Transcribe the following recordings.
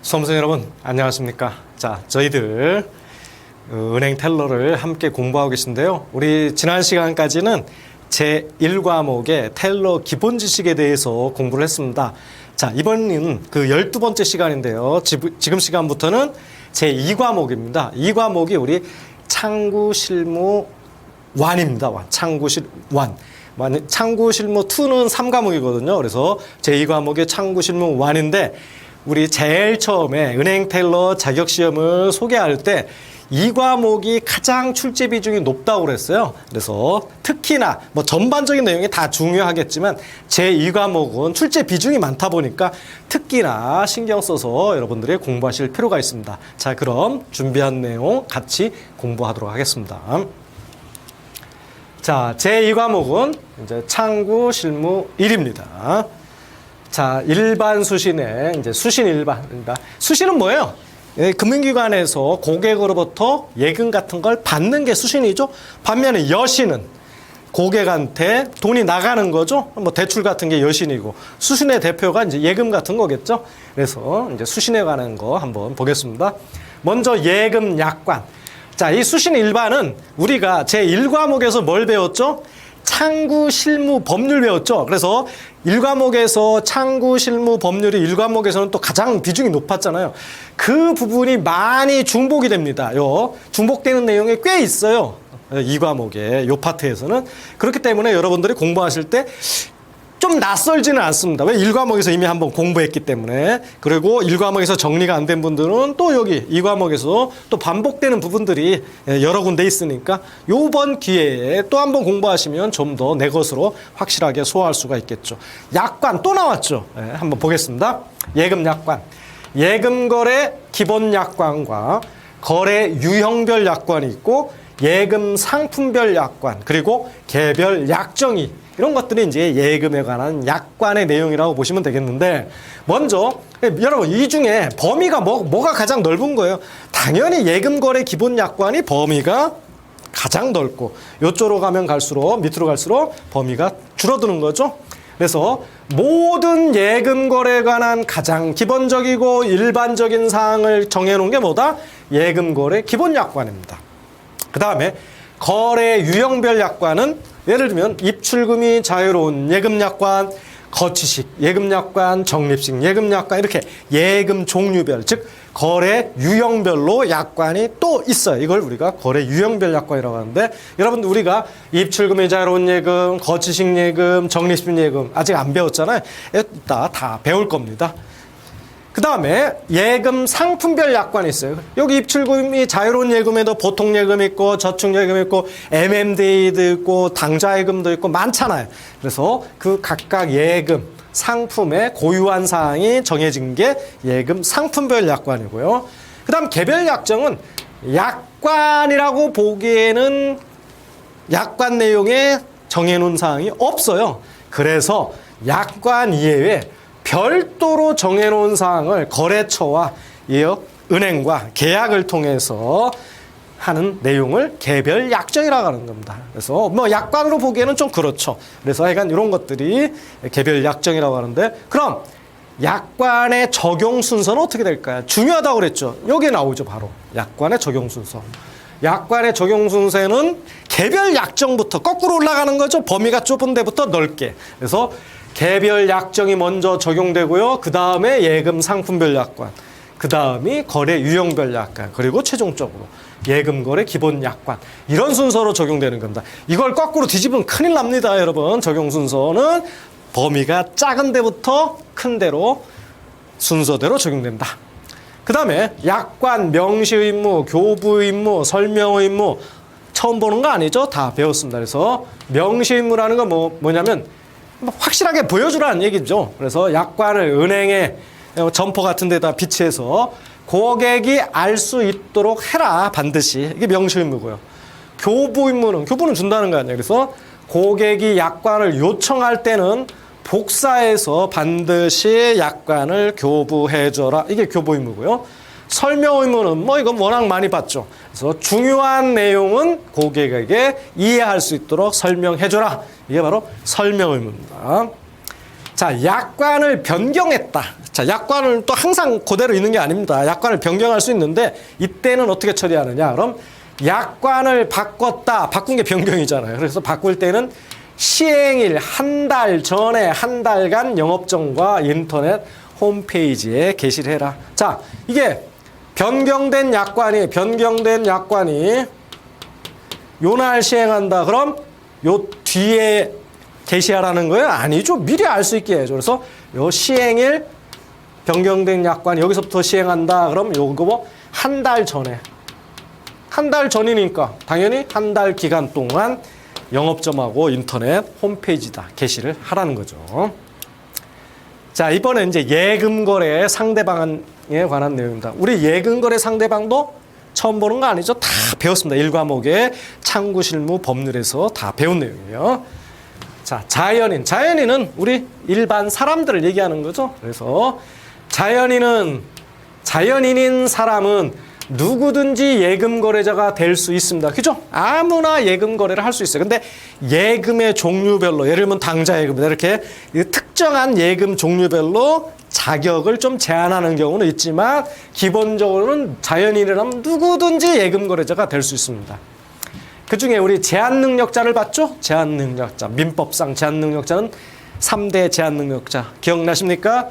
수험생 여러분 안녕하십니까. 자, 저희들 은행 텔러를 함께 공부하고 계신데요. 우리 지난 시간까지는 제1과목의 텔러 기본 지식에 대해서 공부를 했습니다. 자, 이번은 그 12번째 시간인데요. 지금 시간부터는 제2과목입니다. 이 과목이 우리 창구 실무 1입니다. 창구 실무 1. 창구 실무 2는 3과목이거든요. 그래서 제2과목의 창구 실무 1인데 우리 제일 처음에 은행 텔러 자격시험을 소개할 때 이 과목이 가장 출제 비중이 높다고 그랬어요. 그래서 특히나 뭐 전반적인 내용이 다 중요하겠지만 제2과목은 출제 비중이 많다 보니까 특히나 신경 써서 여러분들이 공부하실 필요가 있습니다. 자, 그럼 준비한 내용 같이 공부하도록 하겠습니다. 자, 제2과목은 이제 창구 실무 1입니다. 자, 일반 수신에 이제 수신 일반입니다. 수신은 뭐예요? 금융기관에서 고객으로부터 예금 같은 걸 받는 게 수신이죠. 반면에 여신은 고객한테 돈이 나가는 거죠. 뭐 대출 같은 게 여신이고 수신의 대표가 이제 예금 같은 거겠죠. 그래서 이제 수신에 관한 거 한번 보겠습니다. 먼저 예금 약관. 자, 이 수신 일반은 우리가 제1과목에서 뭘 배웠죠? 창구 실무 법률 배웠죠. 그래서 1과목에서 창구 실무 법률이 1과목에서는 또 가장 비중이 높았잖아요. 그 부분이 많이 중복이 됩니다. 중복되는 내용이 꽤 있어요. 2과목에 요 파트에서는. 그렇기 때문에 여러분들이 공부하실 때 좀 낯설지는 않습니다. 왜? 1과목에서 이미 한번 공부했기 때문에. 그리고 1과목에서 정리가 안 된 분들은 또 여기 2과목에서 또 반복되는 부분들이 여러 군데 있으니까 요번 기회에 또 한번 공부하시면 좀 더 내 것으로 확실하게 소화할 수가 있겠죠. 약관 또 나왔죠. 한번 보겠습니다. 예금 약관. 예금 거래 기본 약관과 거래 유형별 약관이 있고 예금 상품별 약관 그리고 개별 약정이 이런 것들이 이제 예금에 관한 약관의 내용이라고 보시면 되겠는데 먼저 여러분 이 중에 범위가 뭐가 가장 넓은 거예요? 당연히 예금 거래 기본 약관이 범위가 가장 넓고 이쪽으로 가면 갈수록 밑으로 갈수록 범위가 줄어드는 거죠. 그래서 모든 예금 거래에 관한 가장 기본적이고 일반적인 사항을 정해놓은 게 뭐다? 예금 거래 기본 약관입니다. 그 다음에 거래 유형별 약관은 예를 들면 입출금이 자유로운 예금약관, 거치식 예금약관, 적립식 예금약관 이렇게 예금 종류별 즉 거래 유형별로 약관이 또 있어요. 이걸 우리가 거래 유형별 약관이라고 하는데 여러분들 우리가 입출금이 자유로운 예금, 거치식 예금, 적립식 예금 아직 안 배웠잖아요. 이따 다 배울 겁니다. 그 다음에 예금 상품별 약관이 있어요. 여기 입출금이 자유로운 예금에도 보통 예금 있고 저축 예금 있고 MMDA도 있고 당좌예금도 있고 많잖아요. 그래서 그 각각 예금 상품의 고유한 사항이 정해진 게 예금 상품별 약관이고요. 그 다음 개별 약정은 약관이라고 보기에는 약관 내용에 정해놓은 사항이 없어요. 그래서 약관 이외에 별도로 정해놓은 사항을 거래처와 은행과 계약을 통해서 하는 내용을 개별 약정이라고 하는 겁니다. 그래서 뭐 약관으로 보기에는 좀 그렇죠. 그래서 약간 이런 것들이 개별 약정이라고 하는데 그럼 약관의 적용 순서는 어떻게 될까요? 중요하다고 그랬죠. 여기에 나오죠. 바로 약관의 적용 순서. 약관의 적용 순서는 개별 약정부터 거꾸로 올라가는 거죠. 범위가 좁은 데부터 넓게. 그래서 개별 약정이 먼저 적용되고요. 그 다음에 예금 상품별 약관, 그 다음이 거래 유형별 약관, 그리고 최종적으로 예금 거래 기본 약관 이런 순서로 적용되는 겁니다. 이걸 거꾸로 뒤집으면 큰일 납니다, 여러분. 적용 순서는 범위가 작은 데부터 큰 데로 순서대로 적용된다. 그 다음에 약관, 명시 의무, 교부 의무, 설명 의무 처음 보는 거 아니죠? 다 배웠습니다. 그래서 명시 의무라는 건 뭐냐면 확실하게 보여주라는 얘기죠. 그래서 약관을 은행에 점포 같은 데다 비치해서 고객이 알 수 있도록 해라. 반드시. 이게 명시 의무고요. 교부 의무는 교부는 준다는 거 아니에요. 그래서 고객이 약관을 요청할 때는 복사해서 반드시 약관을 교부해줘라. 이게 교부 의무고요. 설명 의무는 이건 워낙 많이 봤죠. 그래서 중요한 내용은 고객에게 이해할 수 있도록 설명해줘라. 이게 바로 설명 의무입니다. 자, 약관을 변경했다. 자, 약관은 또 항상 그대로 있는 게 아닙니다. 약관을 변경할 수 있는데 이때는 어떻게 처리하느냐? 그럼 약관을 바꿨다. 바꾼 게 변경이잖아요. 그래서 바꿀 때는 시행일 한 달 전에 한 달간 영업정과 인터넷 홈페이지에 게시를 해라. 자, 이게 변경된 약관이 요날 시행한다. 그럼 요 뒤에 게시하라는 거예요? 아니죠. 미리 알 수 있게 해야죠. 그래서 요 시행일 변경된 약관 여기서부터 시행한다. 그럼 요거 뭐 한 달 전에. 한 달 전이니까 당연히 한 달 기간 동안 영업점하고 인터넷 홈페이지다 게시를 하라는 거죠. 자, 이번에 이제 예금거래 상대방에 관한 내용입니다. 우리 예금거래 상대방도 처음 보는 거 아니죠? 다 배웠습니다. 1과목에 창구, 실무, 법률에서 다 배운 내용이에요. 자, 자연인은 우리 일반 사람들을 얘기하는 거죠. 그래서 자연인인 사람은 누구든지 예금 거래자가 될 수 있습니다. 그죠? 아무나 예금 거래를 할 수 있어요. 근데 예금의 종류별로, 예를 들면 당좌 예금, 이렇게 특정한 예금 종류별로 자격을 좀 제한하는 경우는 있지만 기본적으로는 자연인이라면 누구든지 예금 거래자가 될 수 있습니다. 그 중에 우리 제한능력자를 봤죠? 제한능력자. 민법상 제한능력자는 3대 제한능력자. 기억나십니까?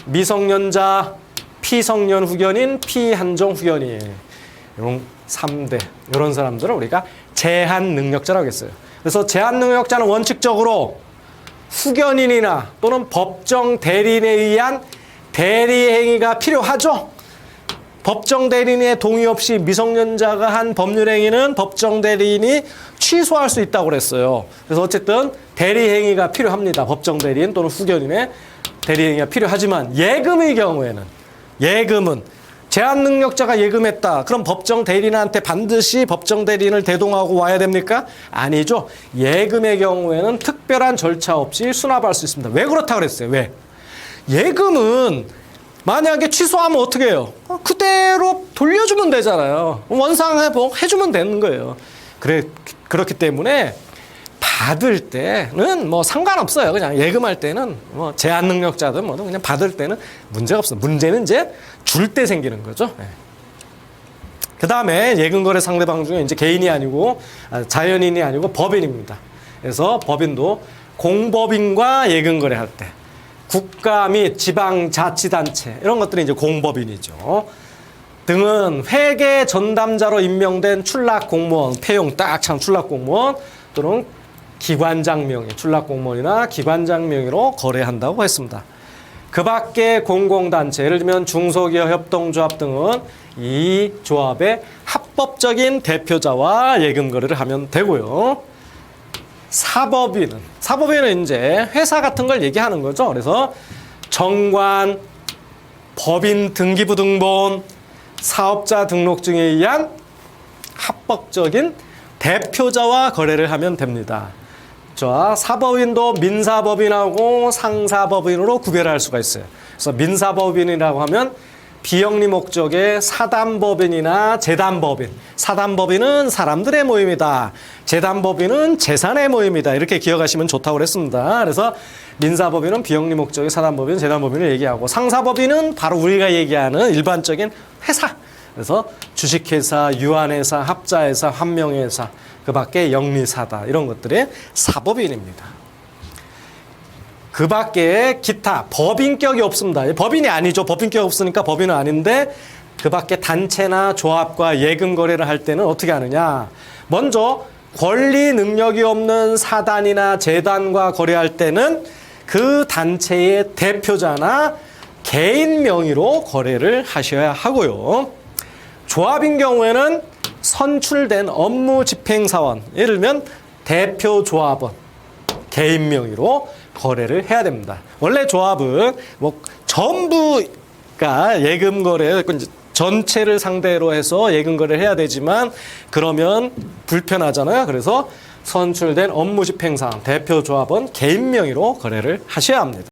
미성년자, 피성년 후견인, 피한정 후견인. 이런 3대. 이런 사람들을 우리가 제한능력자라고 했어요. 그래서 제한능력자는 원칙적으로 후견인이나 또는 법정 대리인에 의한 대리행위가 필요하죠. 법정 대리인의 동의 없이 미성년자가 한 법률행위는 법정 대리인이 취소할 수 있다고 그랬어요. 그래서 어쨌든 대리행위가 필요합니다. 법정 대리인 또는 후견인의 대리행위가 필요하지만 예금의 경우에는 예금은 제한능력자가 예금했다. 그럼 법정 대리인한테 반드시 법정 대리인을 대동하고 와야 됩니까? 아니죠. 예금의 경우에는 특별한 절차 없이 수납할 수 있습니다. 왜 그렇다고 그랬어요? 왜? 예금은 만약에 취소하면 어떻게 해요? 그대로 돌려주면 되잖아요. 원상회복 해주면 되는 거예요. 그렇기 때문에 받을 때는 뭐 상관없어요. 그냥 예금할 때는 뭐 제한능력자든 뭐든 그냥 받을 때는 문제가 없어요. 문제는 이제 줄 때 생기는 거죠. 네. 그 다음에 예금거래 상대방 중에 이제 개인이 아니고 자연인이 아니고 법인입니다. 그래서 법인도 공법인과 예금거래 할 때 국가 및 지방자치단체 이런 것들이 이제 공법인이죠. 등은 회계 전담자로 임명된 출납공무원, 폐용 딱 참 출납공무원 또는 기관장 명의, 출납공무원이나 기관장 명의로 거래한다고 했습니다. 그 밖에 공공단체, 예를 들면 중소기업 협동조합 등은 이 조합의 합법적인 대표자와 예금거래를 하면 되고요. 사법인은 이제 회사 같은 걸 얘기하는 거죠. 그래서 정관, 법인 등기부 등본, 사업자 등록증에 의한 합법적인 대표자와 거래를 하면 됩니다. 자, 사법인도 민사법인하고 상사법인으로 구별할 수가 있어요. 그래서 민사법인이라고 하면 비영리 목적의 사단법인이나 재단법인. 사단법인은 사람들의 모임이다. 재단법인은 재산의 모임이다. 이렇게 기억하시면 좋다고 그랬습니다. 그래서 민사법인은 비영리 목적의 사단법인, 재단법인을 얘기하고 상사법인은 바로 우리가 얘기하는 일반적인 회사. 그래서 주식회사, 유한회사, 합자회사, 환명회사, 그 밖에 영리사다. 이런 것들이 사법인입니다. 그 밖에 기타 법인격이 없습니다. 법인이 아니죠. 법인격이 없으니까 법인은 아닌데 그 밖에 단체나 조합과 예금 거래를 할 때는 어떻게 하느냐. 먼저 권리 능력이 없는 사단이나 재단과 거래할 때는 그 단체의 대표자나 개인 명의로 거래를 하셔야 하고요. 조합인 경우에는 선출된 업무 집행사원, 예를 들면 대표조합원, 개인 명의로 거래를 해야 됩니다. 원래 조합은 뭐 전부가 예금 거래 전체를 상대로 해서 예금 거래를 해야 되지만 그러면 불편하잖아요. 그래서 선출된 업무 집행사원, 대표조합원 개인 명의로 거래를 하셔야 합니다.